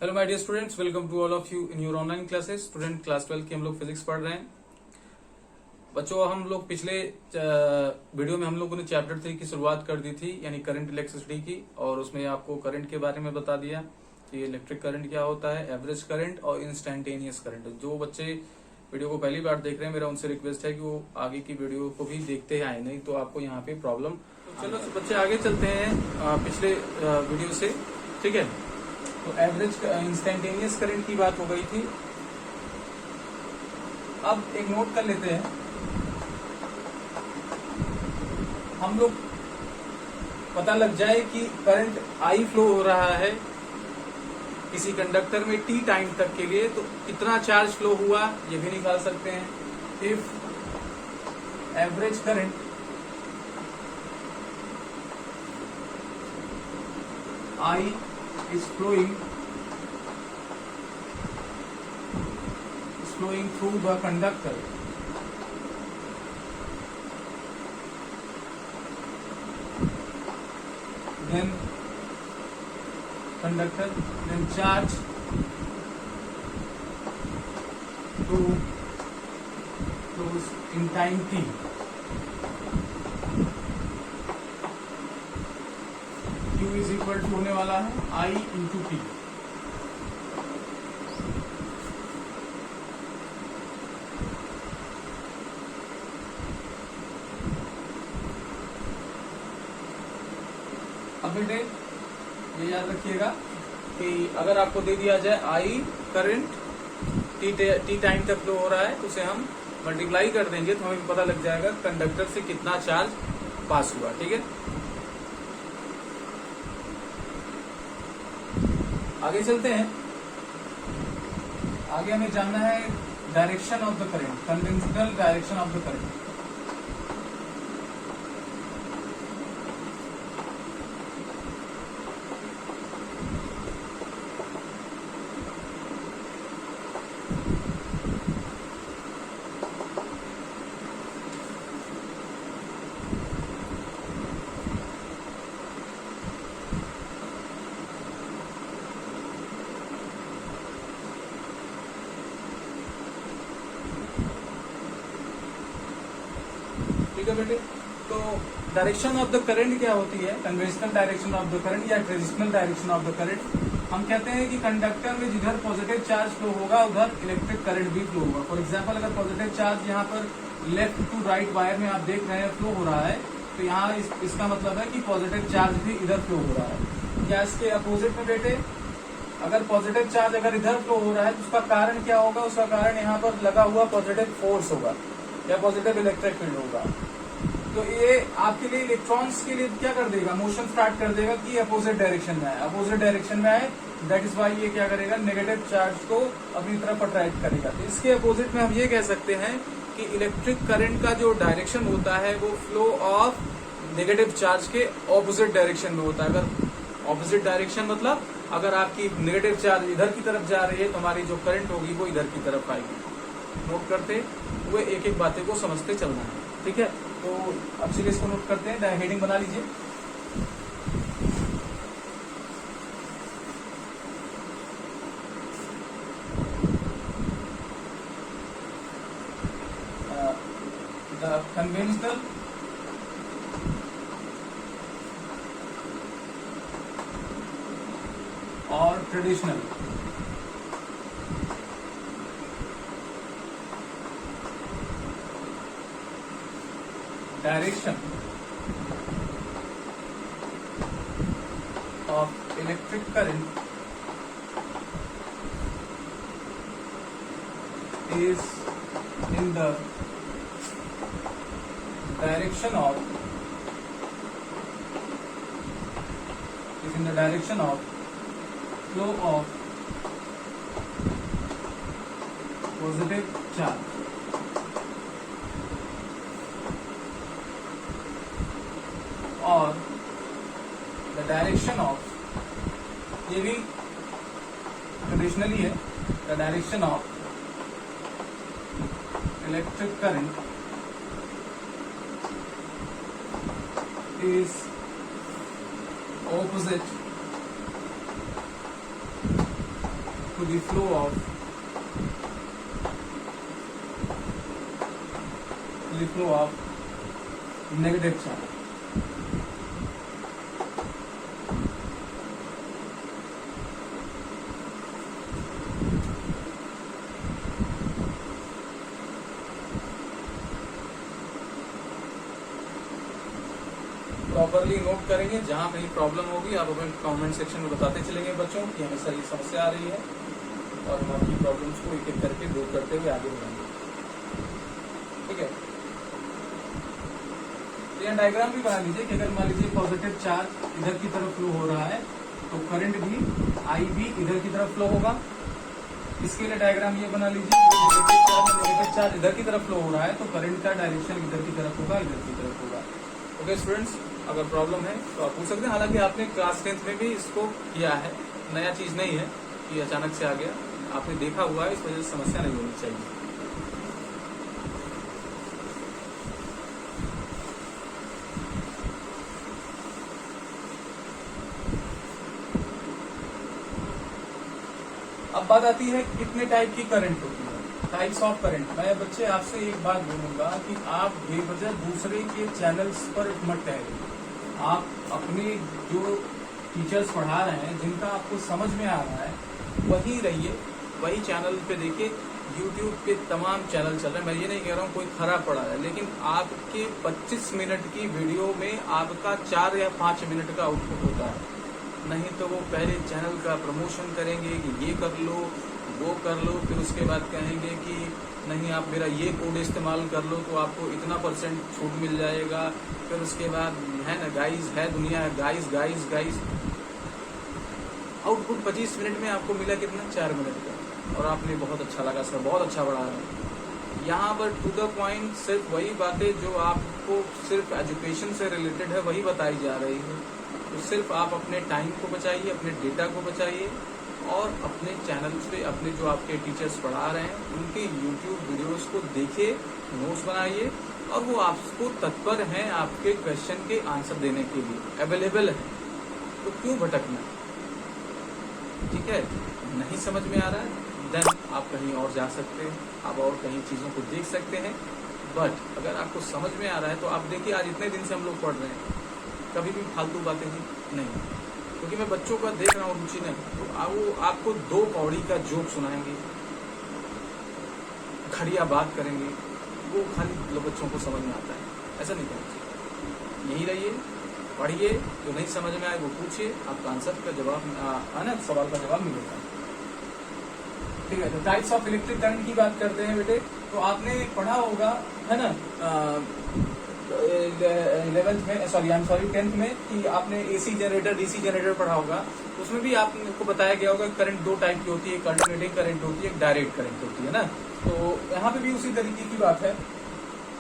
Hello my dear students, welcome to all of you in your online classes. Student class 12 की हम लोग physics पढ़ रहे हैं। बच्चों, हम लोग पिछले वीडियो में हम लोगों ने चैप्टर 3 की शुरुआत कर दी थी, यानी करंट इलेक्ट्रिसिटी की, और उसमें आपको करंट के बारे में बता दिया कि इलेक्ट्रिक करंट क्या होता है, एवरेज करंट और इंस्टेंटेनियस करंट। जो बच्चे वीडियो को पहली बार देख रहे हैं, मेरा उनसे रिक्वेस्ट है कि वो आगे की वीडियो को भी देखते आए, नहीं तो आपको यहाँ पे प्रॉब्लम। तो चलो बच्चे आगे चलते हैं पिछले वीडियो से, ठीक है। तो एवरेज इंस्टेंटेनियस करंट की बात हो गई थी। अब एक नोट कर लेते हैं हम लोग, पता लग जाए कि करंट आई फ्लो हो रहा है किसी कंडक्टर में टी टाइम तक के लिए, तो कितना चार्ज फ्लो हुआ ये भी निकाल सकते हैं। If average current I is flowing through the conductor, then charge to flows in time t. Q is equal to होने वाला है I इंटू टी। अब बेटे ये याद रखिएगा कि अगर आपको दे दिया जाए I करंट टी टाइम तक फ्लो हो रहा है, तो उसे हम मल्टीप्लाई कर देंगे तो हमें पता लग जाएगा कंडक्टर से कितना चार्ज पास हुआ, ठीक है। आगे चलते हैं। आगे हमें जानना है direction of the current, conventional direction of the current. ठीक है बेटे, तो डायरेक्शन ऑफ द करंट क्या होती है? Conventional direction of the current या traditional direction of the current. हम कहते हैं कि कंडक्टर में जिधर पॉजिटिव चार्ज फ्लो होगा उधर इलेक्ट्रिक करंट भी फ्लो होगा। फॉर एग्जांपल, अगर पॉजिटिव चार्ज यहाँ पर लेफ्ट टू राइट वायर में आप देख रहे हैं फ्लो हो रहा है, तो यहाँ इसका मतलब है कि पॉजिटिव चार्ज भी इधर फ्लो हो रहा है। या इसके अपोजिट में बेटे, अगर पॉजिटिव चार्ज अगर इधर फ्लो हो रहा है तो उसका कारण क्या होगा? उसका कारण यहाँ पर लगा हुआ पॉजिटिव फोर्स होगा या पॉजिटिव इलेक्ट्रिक फील्ड होगा। तो ये आपके लिए इलेक्ट्रॉन्स के लिए क्या कर देगा? मोशन स्टार्ट कर देगा कि अपोजिट डायरेक्शन में आए, अपोजिट डायरेक्शन में आए। दैट इज वाई ये क्या करेगा? नेगेटिव चार्ज को अपनी तरफ अट्रैक्ट करेगा। तो इसके अपोजिट में हम ये कह सकते हैं कि इलेक्ट्रिक करंट का जो डायरेक्शन होता है वो फ्लो ऑफ नेगेटिव चार्ज के ऑपोजिट डायरेक्शन में होता है। अगर ऑपोजिट डायरेक्शन मतलब अगर आपकी नेगेटिव चार्ज इधर की तरफ जा रही है तो हमारी जो करंट होगी वो इधर की तरफ आएगी। नोट करते हुए एक एक बातें को समझते चलना है, ठीक है। तो अब चलिए इसको नोट करते हैं, हेडिंग बना लीजिए। द कन्वेंशनल और traditional direction of electric current is in the direction of flow of positive charge और द डायरेक्शन ऑफ, ये भी कंडीशनली है, the direction of electric current is opposite to the flow of negative charge. Properly note करेंगे, जहां कहीं problem होगी आप अपने कमेंट सेक्शन में बताते चलेंगे बच्चों कि हमें सर ये समस्या आ रही है, और हम आपकी प्रॉब्लम्स को एक एक करके दूर करते हुए आगे बढ़ेंगे। ठीक है, तो यहाँ डायग्राम भी बना लीजिए कि अगर मान लीजिए पॉजिटिव चार्ज इधर की तरफ फ्लो हो रहा है तो करंट भी आई भी इधर की तरफ फ्लो होगा। इसके लिए डायग्राम ये बना लीजिए, नेगेटिव चार्ज इधर की तरफ फ्लो हो रहा है तो करंट का डायरेक्शन इधर की तरफ होगा, इधर की तरफ होगा। ओके स्टूडेंट्स, अगर प्रॉब्लम है तो आप पूछ सकते हैं। हालांकि आपने क्लास 10th में भी इसको किया है, नया चीज नहीं है कि अचानक से आ गया, आपने देखा हुआ है, इस वजह से समस्या नहीं होनी चाहिए। अब बात आती है कितने टाइप की करंट होती है, टाइप्स ऑफ करंट। मैं बच्चे आपसे एक बात बोलूंगा कि आप बेवजह दूसरे के चैनल्स पर मत टहलिए। आप अपने जो टीचर्स पढ़ा रहे हैं, जिनका आपको समझ में आ रहा है, वही रहिए, वही चैनल पे देखिए। यूट्यूब पे तमाम चैनल चल रहे हैं, मैं ये नहीं कह रहा हूँ कोई खराब पढ़ा रहा है, लेकिन आपके 25 मिनट की वीडियो में आपका 4 या 5 मिनट का आउटपुट होता है। नहीं तो वो पहले चैनल का प्रमोशन करेंगे कि ये कर लो, वो कर लो, फिर उसके बाद कहेंगे कि नहीं आप मेरा ये कोड इस्तेमाल कर लो तो आपको इतना % छूट मिल जाएगा। फिर उसके बाद है ना गाइस, है दुनिया है guys guys guys. Output 25 minute में आपको मिला कितना, 4 मिनट का, और आपने बहुत अच्छा लगा सर, बहुत अच्छा बढ़ा रहा है। यहाँ पर टू द पॉइंट सिर्फ वही बातें जो आपको सिर्फ एजुकेशन से रिलेटेड है वही बताई जा रही है। तो सिर्फ आप अपने टाइम को बचाइए, अपने डेटा को बचाइए, और अपने चैनल्स पे अपने जो आपके टीचर्स पढ़ा रहे हैं उनके यूट्यूब वीडियोस को देखिए, नोट्स बनाइए, और वो आपको तत्पर हैं आपके क्वेश्चन के आंसर देने के लिए, अवेलेबल है। तो क्यों भटकना, ठीक है। नहीं समझ में आ रहा है देन आप कहीं और जा सकते हैं, आप और कहीं चीज़ों को देख सकते हैं। बट अगर आपको समझ में आ रहा है तो आप देखिए, आज इतने दिन से हम लोग पढ़ रहे हैं, कभी भी फालतू बातें नहीं, क्योंकि मैं बच्चों का देख रहा हूँ रुचि ने, तो वो आपको 2 कौड़ी का जोक सुनाएंगे, खड़िया बात करेंगे, वो खाली बच्चों को समझ में आता है। ऐसा नहीं करना चाहिए। यही रहिए, पढ़िए, जो नहीं समझ में आए वो पूछिए, आपका आंसर का जवाब है ना, सवाल का जवाब मिलेगा। ठीक है, तो टाइप्स ऑफ इलेक्ट्रिक करंट की बात करते हैं बेटे। तो आपने पढ़ा होगा है ना 11th में, सॉरी 10th में, कि आपने AC जनरेटर, DC जनरेटर पढ़ा होगा। उसमें भी आपको बताया गया होगा करंट 2 टाइप की होती है, एक अल्टरनेटिंग करंट होती है, एक डायरेक्ट करंट होती है ना। तो यहाँ पे भी उसी तरीके की बात है।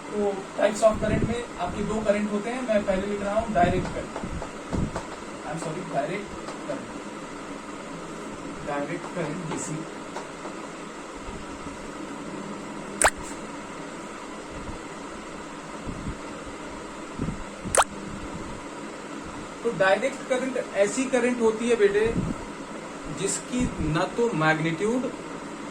तो टाइप्स ऑफ करंट में आपके 2 करंट होते हैं। मैं पहले लिख रहा हूँ direct current, direct current DC, तो डायरेक्ट करंट ऐसी करंट होती है बेटे जिसकी न तो मैग्नीट्यूड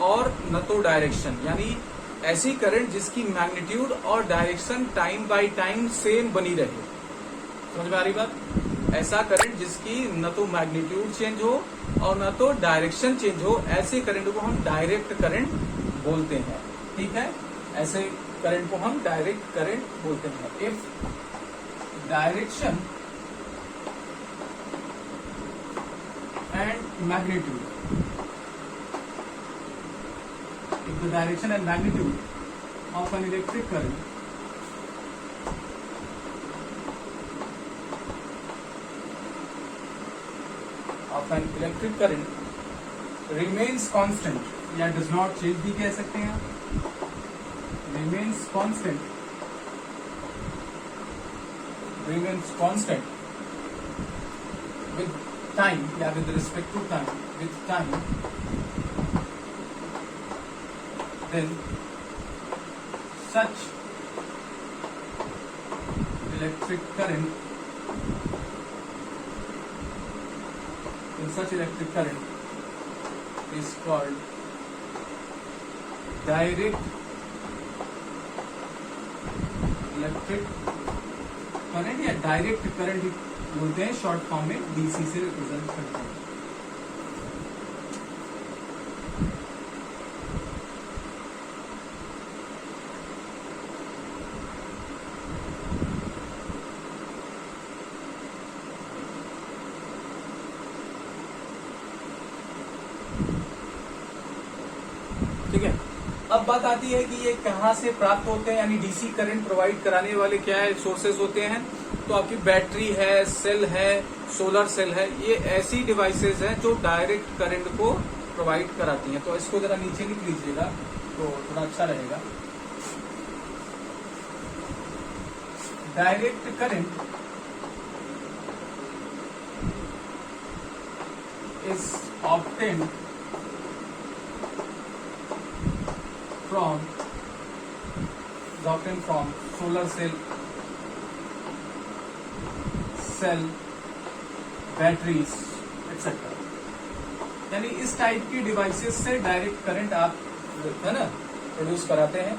और न तो डायरेक्शन, यानी ऐसी करंट जिसकी मैग्नीट्यूड और direction time by time same बनी रहे। समझ में आ रही बात? ऐसा करंट जिसकी न तो मैग्नीट्यूड चेंज हो और न तो डायरेक्शन चेंज हो, ऐसे करंट को हम डायरेक्ट करंट बोलते हैं। ठीक है, ऐसे करंट को हम डायरेक्ट करंट बोलते हैं। If direction and magnitude, if the direction and magnitude of an electric current remains constant या does not change भी कह सकते हैं, remains constant with time या with respect to time, with time, then such electric current is called direct electric current या direct current बोलते हैं, short form में डीसी से रिप्रेजेंट करते हैं। ठीक है, अब बात आती है कि ये कहाँ से प्राप्त होते हैं, यानी डीसी करंट प्रोवाइड कराने वाले क्या है सोर्सेज होते हैं। तो आपकी बैटरी है, सेल है, सोलर सेल है, ये ऐसी डिवाइसेस हैं जो डायरेक्ट करंट को प्रोवाइड कराती हैं। तो इसको जरा नीचे लिख लीजिएगा तो थोड़ा अच्छा रहेगा। Direct current is obtained from solar cell, batteries etcetera. यानी इस टाइप की डिवाइसेस से डायरेक्ट करंट आप है ना प्रोड्यूस कराते हैं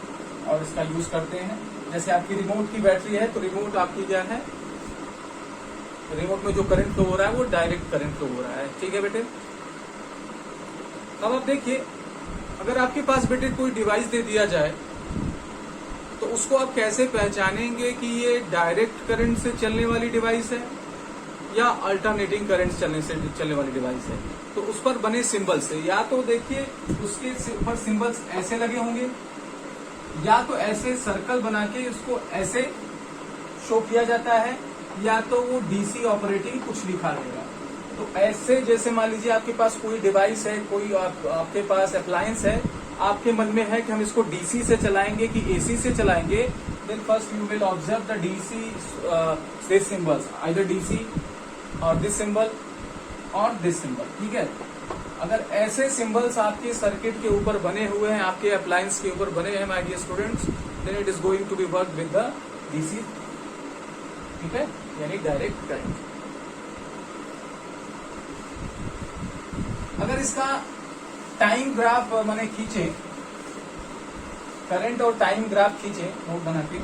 और इसका यूज करते हैं। जैसे आपकी रिमोट की बैटरी है तो रिमोट आपकी क्या है, रिमोट में जो करंट फ्लो हो रहा है वो डायरेक्ट करंट फ्लो हो रहा है। ठीक है बेटे, अब आप देखिए अगर आपके पास बेटे कोई डिवाइस दे दिया जाए तो उसको आप कैसे पहचानेंगे कि ये डायरेक्ट करंट से चलने वाली डिवाइस है या अल्टरनेटिंग करंट चलने वाली डिवाइस है। तो उस पर बने सिंबल से, या तो देखिए उसके ऊपर सिंबल्स ऐसे लगे होंगे या तो ऐसे सर्कल बना के उसको ऐसे शो किया जाता है, या तो वो डीसी ऑपरेटिंग कुछ लिखा रहेगा। तो ऐसे जैसे मान लीजिए आपके पास कोई डिवाइस है, कोई आपके पास अप्लायंस है, आपके मन में है कि हम इसको डीसी से चलाएंगे कि एसी से चलाएंगे, then first you will observe the DC this symbols, either DC और दिस सिंबल और दिस सिंबल। ठीक है, अगर ऐसे सिंबल्स आपके सर्किट के ऊपर बने हुए हैं, आपके अप्लायंस के ऊपर बने हैं my dear students, then it is going to be work with the DC. ठीक है, यानी डायरेक्ट करंट। अगर इसका टाइम ग्राफ मैंने खींचे, करंट और टाइम ग्राफ खींचे नोट बना के,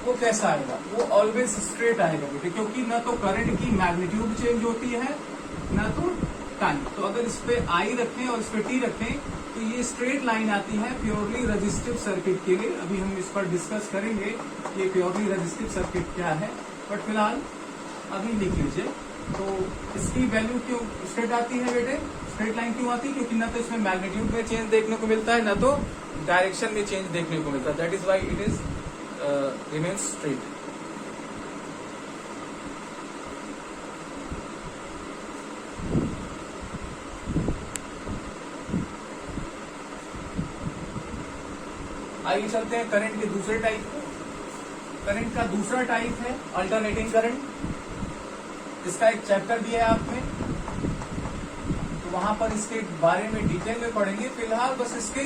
वो कैसा आएगा, वो ऑलवेज स्ट्रेट आएगा बेटे, क्योंकि ना तो करंट की मैग्नीट्यूड चेंज होती है ना तो टाइम। तो अगर इस पे आई रखें और इस पे टी रखें तो ये स्ट्रेट लाइन आती है प्योरली रेजिस्टिव सर्किट के लिए। अभी हम इस पर डिस्कस करेंगे ये प्योरली रेजिस्टिव सर्किट क्या है, बट फिलहाल अभी लिख लीजिए। तो इसकी वैल्यू क्यों स्ट्रेट आती है बेटे, स्ट्रेट लाइन क्यों आती है, क्योंकि ना तो इसमें मैग्नीट्यूड में चेंज देखने को मिलता है ना तो डायरेक्शन में चेंज देखने को मिलता है। That is why it is remains straight. आइए चलते हैं करंट के दूसरे टाइप को। करंट का दूसरा टाइप है अल्टरनेटिंग करंट। इसका एक चैप्टर भी है आप में, तो वहां पर इसके बारे में डिटेल में पढ़ेंगे। फिलहाल बस इसके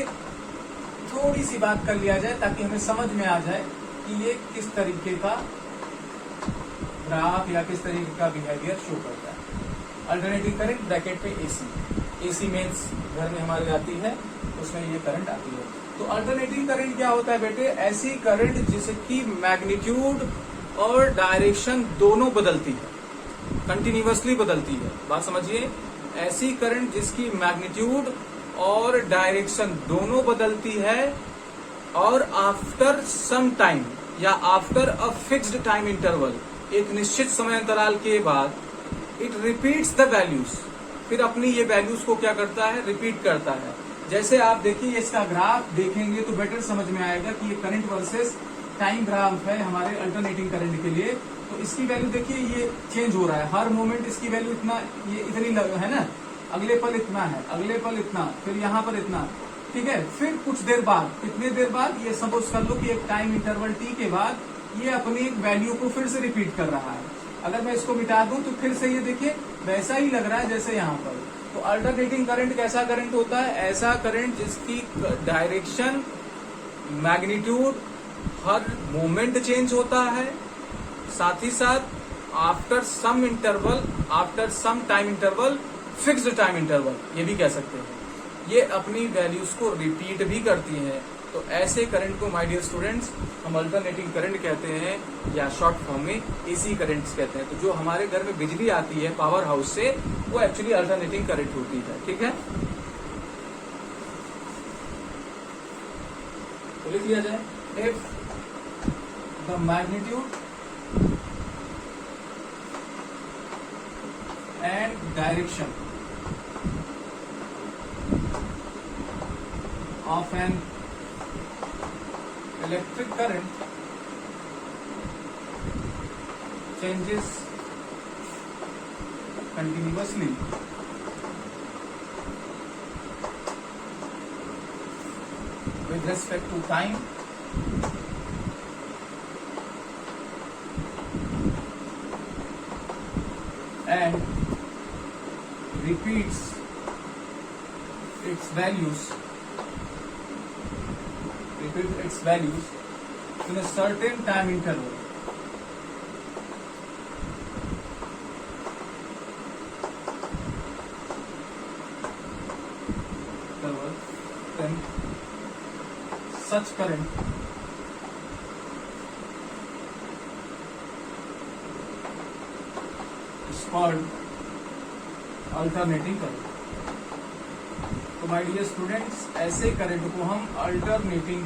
थोड़ी सी बात कर लिया जाए ताकि हमें समझ में आ जाए कि ये किस तरीके का ग्राफ या किस तरीके का बिहेवियर शो करता है। अल्टरनेटिंग करंट ब्रैकेट पे एसी मेंस घर में हमारे आती है, उसमें ये करंट आती है। तो अल्टरनेटिंग करंट क्या होता है बेटे, ऐसी करंट जिसकी मैग्नीट्यूड और डायरेक्शन दोनों बदलती है, कंटिन्यूअसली बदलती है। बात समझिए, ऐसी करंट जिसकी मैग्नीट्यूड और डायरेक्शन दोनों बदलती है और आफ्टर सम टाइम या after a fixed time interval, एक निश्चित समय अंतराल के बाद इट रिपीट्स द वैल्यूज, फिर अपनी ये वैल्यूज को क्या करता है, रिपीट करता है। जैसे आप देखिए इसका ग्राफ देखेंगे तो बेटर समझ में आएगा कि ये करंट वर्सेस टाइम ग्राफ है हमारे अल्टरनेटिंग करंट के लिए। तो इसकी वैल्यू देखिए ये चेंज हो रहा है हर मोमेंट, इसकी वैल्यू इतना, ये इतनी है ना, अगले पल इतना है, अगले पल इतना, फिर यहाँ पर इतना। ठीक है, फिर कुछ देर बाद, कितने देर बाद, ये सपोज कर लो कि एक टाइम इंटरवल टी के बाद ये अपनी एक वैल्यू को फिर से रिपीट कर रहा है। अगर मैं इसको मिटा दूं तो फिर से ये देखिए वैसा ही लग रहा है जैसे यहाँ पर। तो अल्टरनेटिंग करंट कैसा करंट होता है, ऐसा करंट जिसकी डायरेक्शन, मैग्नीट्यूड हर मोमेंट चेंज होता है, साथ ही साथ after some interval, after some time interval fixed time interval ये भी कह सकते हैं, ये अपनी वैल्यूज को रिपीट भी करती हैं। तो ऐसे करंट को माय डियर स्टूडेंट्स हम अल्टरनेटिंग करंट कहते हैं या शॉर्ट फॉर्म में एसी करंट्स कहते हैं। तो जो हमारे घर में बिजली आती है पावर हाउस से वो एक्चुअली अल्टरनेटिंग करंट होती है। ठीक है, तो लिख लिया जाए, if the magnitude and direction of an electric current changes continuously with respect to time and repeats its values in a certain time interval. Then such current is called alternating current. तो my dear students ऐसे current को हम alternating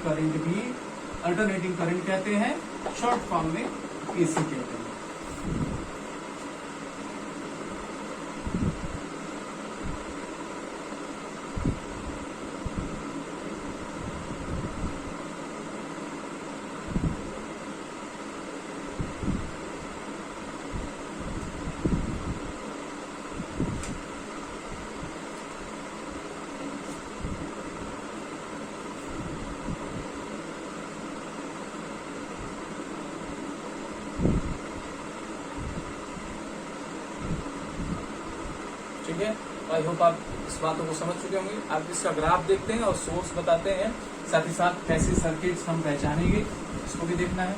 current कहते हैं, short form में AC कहते हैं। ठीक है, आई होप आप इस बातों को समझ चुके होंगे। आप इसका ग्राफ देखते हैं और सोर्स बताते हैं, साथ ही साथ कैसे सर्किट्स हम पहचानेंगे इसको भी देखना है।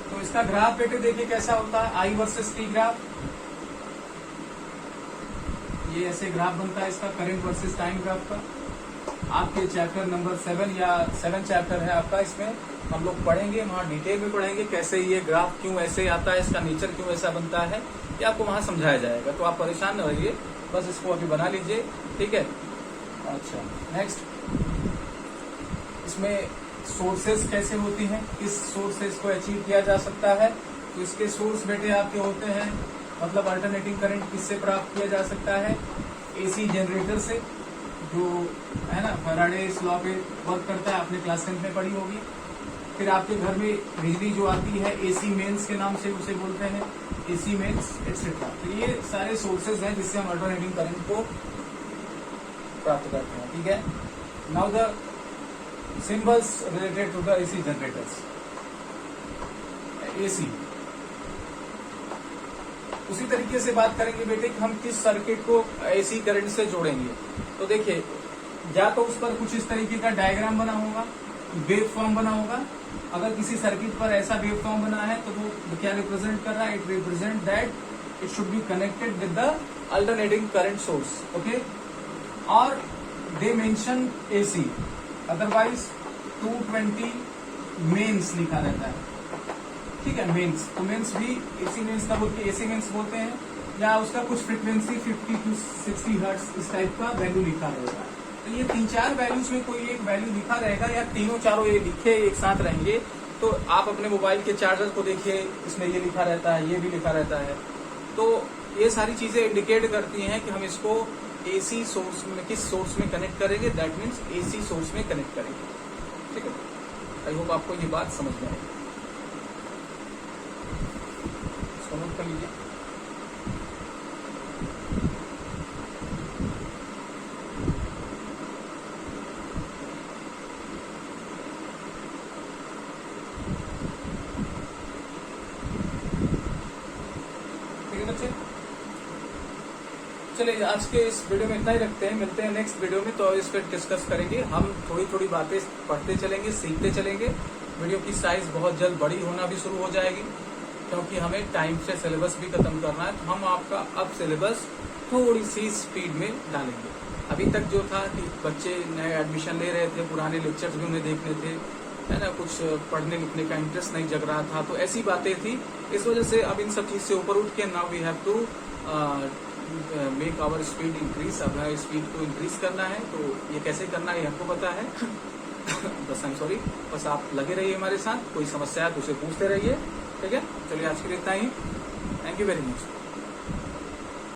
तो इसका ग्राफ बेटे देखिए कैसा होता है, आई वर्सेस टी ग्राफ। ये ऐसे ग्राफ बनता है इसका, करंट वर्सेस टाइम ग्राफ का। आपके चैप्टर नंबर 7 या 7 चैप्टर है आपका, इसमें हम लोग पढ़ेंगे, वहाँ डिटेल में पढ़ेंगे कैसे ये ग्राफ क्यों ऐसे आता है, इसका नेचर क्यों ऐसा बनता है, ये आपको वहाँ समझाया जाएगा। तो आप परेशान न रहिए, बस इसको अभी बना लीजिए। ठीक है, अच्छा नेक्स्ट, इसमें सोर्सेस कैसे होती हैं, किस सोर्सेस को अचीव किया जा सकता है। तो इसके सोर्स बेटे आपके होते हैं, मतलब अल्टरनेटिंग करंट किससे प्राप्त किया जा सकता है, एसी जनरेटर से, जो है ना फैराडेज लॉ पे वर्क करता है, आपने क्लास 10 में पढ़ी होगी। फिर आपके घर में बिजली जो आती है एसी मेन्स के नाम से उसे बोलते हैं, एसी मेन्स एक्सेट्रा। तो ये सारे सोर्सेज हैं जिससे हम अल्टरनेटिंग करंट को प्राप्त करते हैं। ठीक है, now the symbols related to the AC generators. AC उसी तरीके से बात करेंगे बेटे कि हम किस सर्किट को एसी करंट से जोड़ेंगे। तो देखिए, या तो उस पर कुछ इस तरीके का डायग्राम बना होगा, वेव फॉर्म बना होगा। अगर किसी सर्किट पर ऐसा वेव फॉर्म बना है तो वो क्या रिप्रेजेंट कर रहा है, it represent that it should be connected with the alternating current source. Okay, और they mention AC, otherwise 220 mains लिखा रहता है। ठीक है, मेन्स, तो मेन्स भी एसी मेन्स का बोलते हैं, एसी मेन्स बोलते हैं, या उसका कुछ फ्रीक्वेंसी 50 to 60 हर्ट्ज इस टाइप का वैल्यू लिखा रहेगा। तो ये 3-4 वैल्यूज में कोई एक वैल्यू लिखा रहेगा, या तीनों चारों ये लिखे एक साथ रहेंगे। तो आप अपने मोबाइल के चार्जर को देखिए, इसमें ये लिखा रहता है, ये भी लिखा रहता है। तो ये सारी चीजें इंडिकेट करती हैं कि हम इसको एसी सोर्स में, किस सोर्स में कनेक्ट करेंगे, दैट मीन्स एसी सोर्स में कनेक्ट करेंगे। ठीक है, आई होप आपको ये बात समझ में आएगी। इसको नोट कर लीजिए। चलिए आज के इस वीडियो में इतना ही रखते हैं, मिलते हैं नेक्स्ट वीडियो में, तो इस पर डिस्कस करेंगे। हम थोड़ी थोड़ी बातें पढ़ते चलेंगे, सीखते चलेंगे। वीडियो की साइज बहुत जल्द बड़ी होना भी शुरू हो जाएगी। क्योंकि हमें टाइम से सिलेबस भी खत्म करना है। तो हम आपका अब सिलेबस थोड़ी सी स्पीड में डालेंगे। अभी तक जो था कि बच्चे नए एडमिशन ले रहे थे, पुराने लेक्चर्स भी उन्हें देखने थे, है ना, कुछ पढ़ने लिखने का इंटरेस्ट नहीं जग रहा था, तो ऐसी बातें थी। इस वजह से अब इन सब चीज से ऊपर उठ के now we have to make our speed increase. अब स्पीड को इंक्रीज करना है, तो ये कैसे करना है ये हमको पता है। बस आई एम सॉरी, बस आप लगे रहिए हमारे साथ, कोई समस्या है तो उसे पूछते रहिए, ठीक है। चलिए आज के लिए इतना ही, थैंक यू वेरी मच।